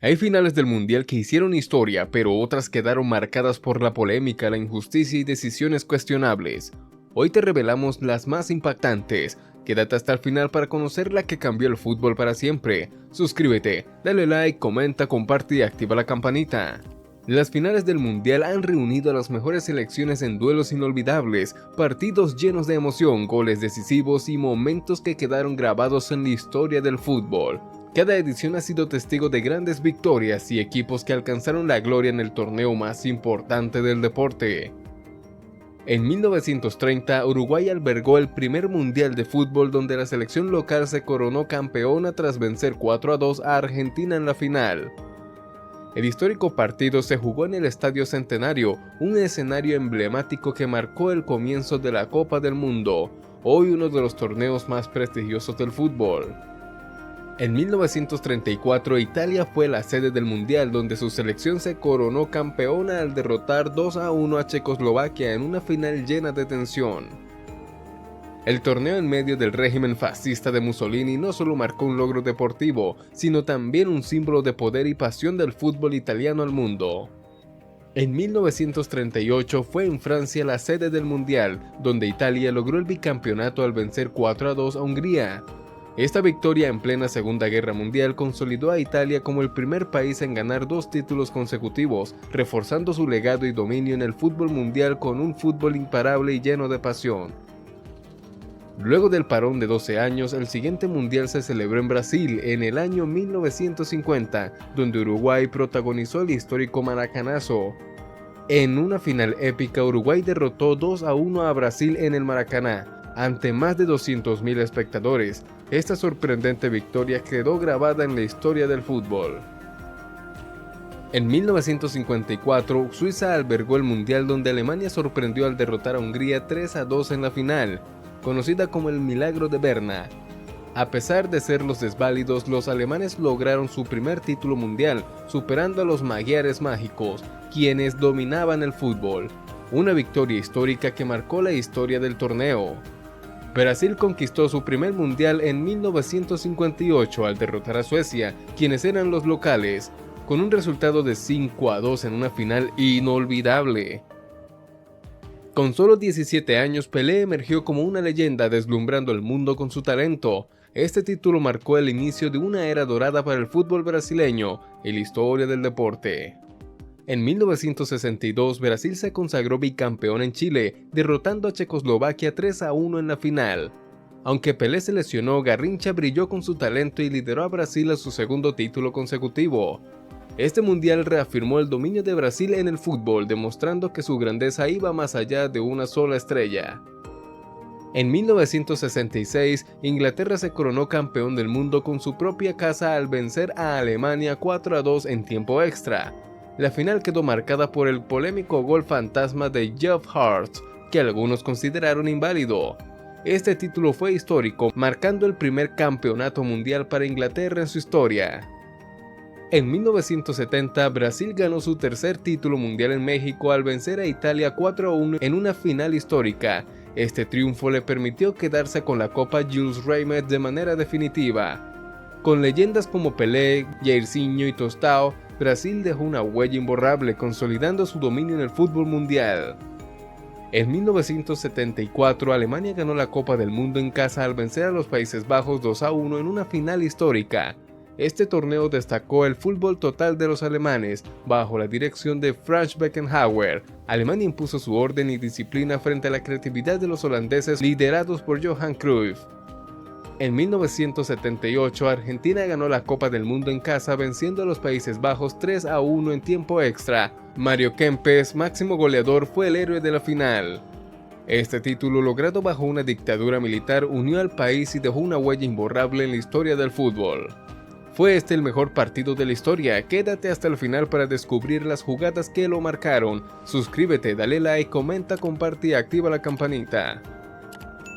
Hay finales del Mundial que hicieron historia, pero otras quedaron marcadas por la polémica, la injusticia y decisiones cuestionables. Hoy te revelamos las más impactantes. Quédate hasta el final para conocer la que cambió el fútbol para siempre. Suscríbete, dale like, comenta, comparte y activa la campanita. Las finales del Mundial han reunido a las mejores selecciones en duelos inolvidables, partidos llenos de emoción, goles decisivos y momentos que quedaron grabados en la historia del fútbol. Cada edición ha sido testigo de grandes victorias y equipos que alcanzaron la gloria en el torneo más importante del deporte. En 1930, Uruguay albergó el primer mundial de fútbol donde la selección local se coronó campeona tras vencer 4-2 a Argentina en la final. El histórico partido se jugó en el Estadio Centenario, un escenario emblemático que marcó el comienzo de la Copa del Mundo, hoy uno de los torneos más prestigiosos del fútbol. En 1934, Italia fue la sede del Mundial, donde su selección se coronó campeona al derrotar 2-1 a Checoslovaquia en una final llena de tensión. El torneo en medio del régimen fascista de Mussolini no solo marcó un logro deportivo, sino también un símbolo de poder y pasión del fútbol italiano al mundo. En 1938 fue en Francia la sede del Mundial, donde Italia logró el bicampeonato al vencer 4-2 a Hungría. Esta victoria en plena Segunda Guerra Mundial consolidó a Italia como el primer país en ganar 2 títulos consecutivos, reforzando su legado y dominio en el fútbol mundial con un fútbol imparable y lleno de pasión. Luego del parón de 12 años, el siguiente mundial se celebró en Brasil en el año 1950, donde Uruguay protagonizó el histórico Maracanazo. En una final épica, Uruguay derrotó 2-1 a Brasil en el Maracaná, ante más de 200.000 espectadores. Esta sorprendente victoria quedó grabada en la historia del fútbol. En 1954, Suiza albergó el mundial donde Alemania sorprendió al derrotar a Hungría 3-2 en la final, conocida como el Milagro de Berna. A pesar de ser los desválidos, los alemanes lograron su primer título mundial, superando a los magiares mágicos, quienes dominaban el fútbol. Una victoria histórica que marcó la historia del torneo. Brasil conquistó su primer mundial en 1958 al derrotar a Suecia, quienes eran los locales, con un resultado de 5-2 en una final inolvidable. Con solo 17 años, Pelé emergió como una leyenda deslumbrando al mundo con su talento. Este título marcó el inicio de una era dorada para el fútbol brasileño y la historia del deporte. En 1962, Brasil se consagró bicampeón en Chile, derrotando a Checoslovaquia 3-1 en la final. Aunque Pelé se lesionó, Garrincha brilló con su talento y lideró a Brasil a su segundo título consecutivo. Este mundial reafirmó el dominio de Brasil en el fútbol, demostrando que su grandeza iba más allá de una sola estrella. En 1966, Inglaterra se coronó campeón del mundo con su propia casa al vencer a Alemania 4-2 en tiempo extra. La final quedó marcada por el polémico gol fantasma de Geoff Hart, que algunos consideraron inválido. Este título fue histórico, marcando el primer campeonato mundial para Inglaterra en su historia. En 1970, Brasil ganó su tercer título mundial en México al vencer a Italia 4-1 en una final histórica. Este triunfo le permitió quedarse con la Copa Jules Rimet de manera definitiva. Con leyendas como Pelé, Jairzinho y Tostão, Brasil dejó una huella imborrable, consolidando su dominio en el fútbol mundial. En 1974, Alemania ganó la Copa del Mundo en casa al vencer a los Países Bajos 2-1 en una final histórica. Este torneo destacó el fútbol total de los alemanes, bajo la dirección de Franz Beckenbauer. Alemania impuso su orden y disciplina frente a la creatividad de los holandeses liderados por Johan Cruyff. En 1978, Argentina ganó la Copa del Mundo en casa venciendo a los Países Bajos 3-1 en tiempo extra. Mario Kempes, máximo goleador, fue el héroe de la final. Este título, logrado bajo una dictadura militar, unió al país y dejó una huella imborrable en la historia del fútbol. ¿Fue este el mejor partido de la historia? Quédate hasta el final para descubrir las jugadas que lo marcaron. Suscríbete, dale like, comenta, comparte y activa la campanita.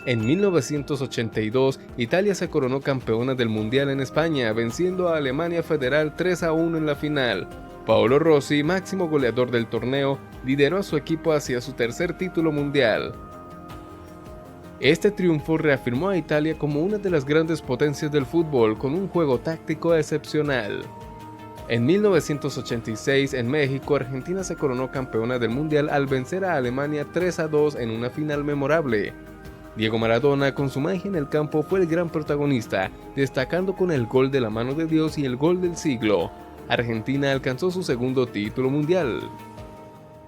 En 1982, Italia se coronó campeona del mundial en España, venciendo a Alemania Federal 3-1 en la final. Paolo Rossi, máximo goleador del torneo, lideró a su equipo hacia su tercer título mundial. Este triunfo reafirmó a Italia como una de las grandes potencias del fútbol, con un juego táctico excepcional. En 1986, en México, Argentina se coronó campeona del mundial al vencer a Alemania 3-2 en una final memorable. Diego Maradona, con su magia en el campo, fue el gran protagonista, destacando con el gol de la mano de Dios y el gol del siglo. Argentina alcanzó su segundo título mundial.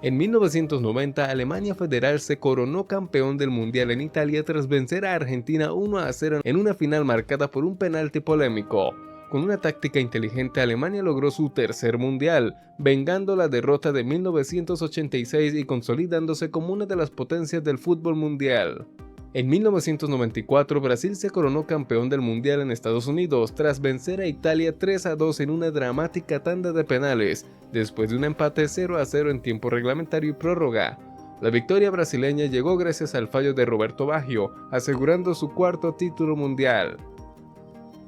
En 1990, Alemania Federal se coronó campeón del mundial en Italia tras vencer a Argentina 1-0 en una final marcada por un penalti polémico. Con una táctica inteligente, Alemania logró su tercer mundial, vengando la derrota de 1986 y consolidándose como una de las potencias del fútbol mundial. En 1994, Brasil se coronó campeón del mundial en Estados Unidos tras vencer a Italia 3-2 en una dramática tanda de penales, después de un empate 0-0 en tiempo reglamentario y prórroga. La victoria brasileña llegó gracias al fallo de Roberto Baggio, asegurando su cuarto título mundial.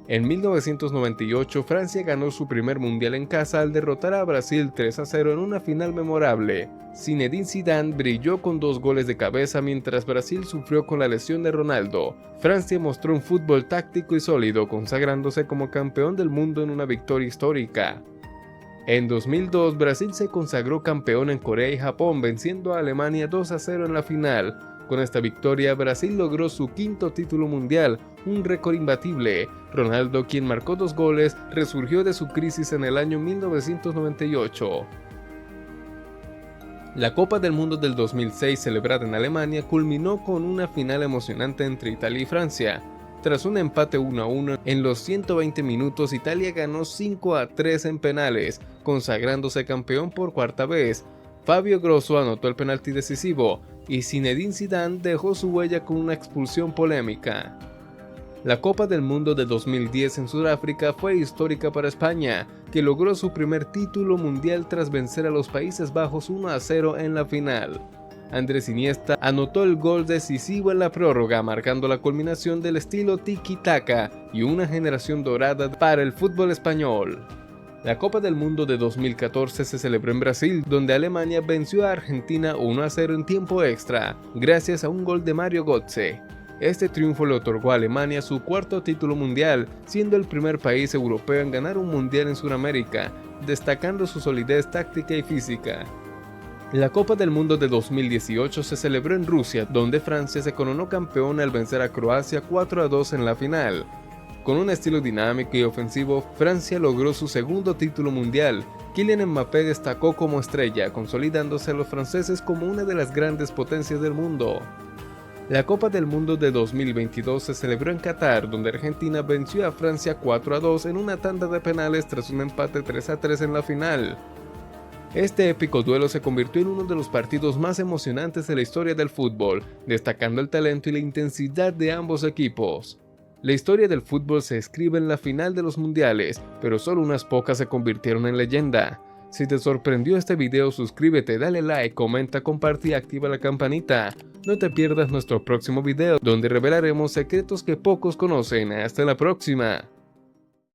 En 1998, Francia ganó su primer mundial en casa al derrotar a Brasil 3-0 en una final memorable. Zinedine Zidane brilló con 2 goles de cabeza mientras Brasil sufrió con la lesión de Ronaldo. Francia mostró un fútbol táctico y sólido, consagrándose como campeón del mundo en una victoria histórica. En 2002, Brasil se consagró campeón en Corea y Japón, venciendo a Alemania 2-0 en la final. Con esta victoria, Brasil logró su quinto título mundial, un récord imbatible. Ronaldo, quien marcó 2 goles, resurgió de su crisis en el año 1998. La Copa del Mundo del 2006, celebrada en Alemania, culminó con una final emocionante entre Italia y Francia. Tras un empate 1-1 en los 120 minutos, Italia ganó 5-3 en penales, consagrándose campeón por cuarta vez. Fabio Grosso anotó el penalti decisivo y Zinedine Zidane dejó su huella con una expulsión polémica. La Copa del Mundo de 2010 en Sudáfrica fue histórica para España, que logró su primer título mundial tras vencer a los Países Bajos 1-0 en la final. Andrés Iniesta anotó el gol decisivo en la prórroga, marcando la culminación del estilo tiki-taka y una generación dorada para el fútbol español. La Copa del Mundo de 2014 se celebró en Brasil, donde Alemania venció a Argentina 1-0 en tiempo extra, gracias a un gol de Mario Götze. Este triunfo le otorgó a Alemania su cuarto título mundial, siendo el primer país europeo en ganar un mundial en Sudamérica, destacando su solidez táctica y física. La Copa del Mundo de 2018 se celebró en Rusia, donde Francia se coronó campeón al vencer a Croacia 4-2 en la final. Con un estilo dinámico y ofensivo, Francia logró su segundo título mundial. Kylian Mbappé destacó como estrella, consolidándose a los franceses como una de las grandes potencias del mundo. La Copa del Mundo de 2022 se celebró en Qatar, donde Argentina venció a Francia 4-2 en una tanda de penales tras un empate 3-3 en la final. Este épico duelo se convirtió en uno de los partidos más emocionantes de la historia del fútbol, destacando el talento y la intensidad de ambos equipos. La historia del fútbol se escribe en la final de los mundiales, pero solo unas pocas se convirtieron en leyenda. Si te sorprendió este video, suscríbete, dale like, comenta, comparte y activa la campanita. No te pierdas nuestro próximo video, donde revelaremos secretos que pocos conocen. Hasta la próxima.